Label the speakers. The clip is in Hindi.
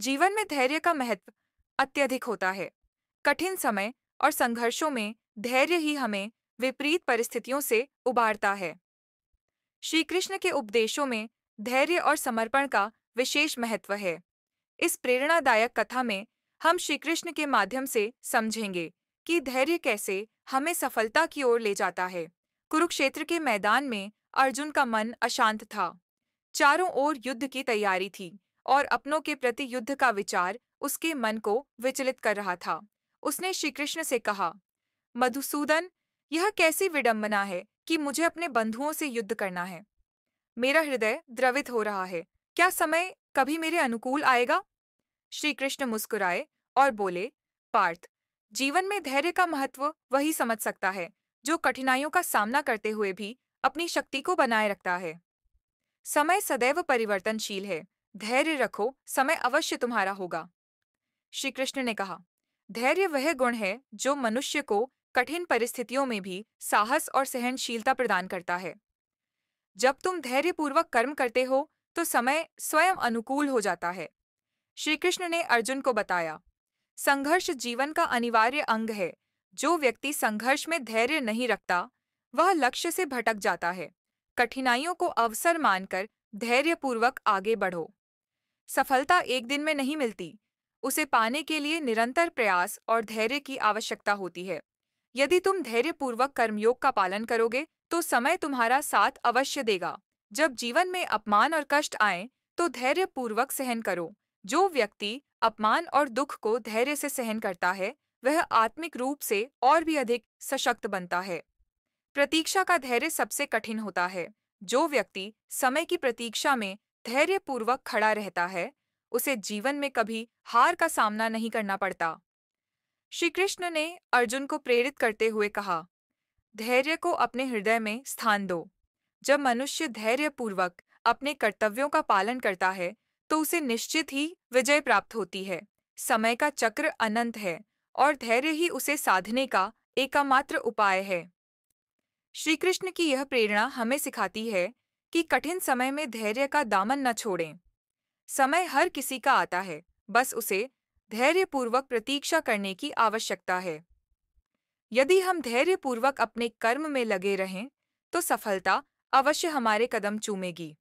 Speaker 1: जीवन में धैर्य का महत्व अत्यधिक होता है। कठिन समय और संघर्षों में धैर्य ही हमें विपरीत परिस्थितियों से उबारता है। श्री कृष्ण के उपदेशों में धैर्य और समर्पण का विशेष महत्व है। इस प्रेरणादायक कथा में हम श्री कृष्ण के माध्यम से समझेंगे कि धैर्य कैसे हमें सफलता की ओर ले जाता है। कुरुक्षेत्र के मैदान में अर्जुन का मन अशांत था। चारों ओर युद्ध की तैयारी थी और अपनों के प्रति युद्ध का विचार उसके मन को विचलित कर रहा था। उसने श्री कृष्ण से कहा, मधुसूदन, यह कैसी विडंबना है कि मुझे अपने बंधुओं से युद्ध करना है। मेरा हृदय द्रवित हो रहा है। क्या समय कभी मेरे अनुकूल आएगा? श्री कृष्ण मुस्कुराए और बोले, पार्थ, जीवन में धैर्य का महत्व वही समझ सकता है जो कठिनाइयों का सामना करते हुए भी अपनी शक्ति को बनाए रखता है। समय सदैव परिवर्तनशील है। धैर्य रखो, समय अवश्य तुम्हारा होगा। श्री कृष्ण ने कहा, धैर्य वह गुण है जो मनुष्य को कठिन परिस्थितियों में भी साहस और सहनशीलता प्रदान करता है। जब तुम धैर्यपूर्वक कर्म करते हो तो समय स्वयं अनुकूल हो जाता है। श्री कृष्ण ने अर्जुन को बताया, संघर्ष जीवन का अनिवार्य अंग है। जो व्यक्ति संघर्ष में धैर्य नहीं रखता, वह लक्ष्य से भटक जाता है। कठिनाइयों को अवसर मानकर धैर्यपूर्वक आगे बढ़ो। सफलता एक दिन में नहीं मिलती। उसे पाने के लिए निरंतर प्रयास और धैर्य की आवश्यकता होती है। यदि तुम धैर्यपूर्वक कर्मयोग का पालन करोगे, तो समय तुम्हारा साथ अवश्य देगा। जब जीवन में अपमान और कष्ट आए, तो धैर्यपूर्वक सहन करो। जो व्यक्ति अपमान और दुख को धैर्य से सहन करता है, वह आत्मिक रूप से और भी अधिक सशक्त बनता है। प्रतीक्षा का धैर्य सबसे कठिन होता है। जो व्यक्ति समय की प्रतीक्षा में धैर्यपूर्वक खड़ा रहता है, उसे जीवन में कभी हार का सामना नहीं करना पड़ता। श्री कृष्ण ने अर्जुन को प्रेरित करते हुए कहा, धैर्य को अपने हृदय में स्थान दो। जब मनुष्य धैर्यपूर्वक अपने कर्तव्यों का पालन करता है, तो उसे निश्चित ही विजय प्राप्त होती है। समय का चक्र अनंत है और धैर्य ही उसे साधने का एकमात्र उपाय है। श्री कृष्ण की यह प्रेरणा हमें सिखाती है कि कठिन समय में धैर्य का दामन न छोड़ें। समय हर किसी का आता है, बस उसे धैर्यपूर्वक प्रतीक्षा करने की आवश्यकता है। यदि हम धैर्यपूर्वक अपने कर्म में लगे रहें, तो सफलता अवश्य हमारे कदम चूमेगी।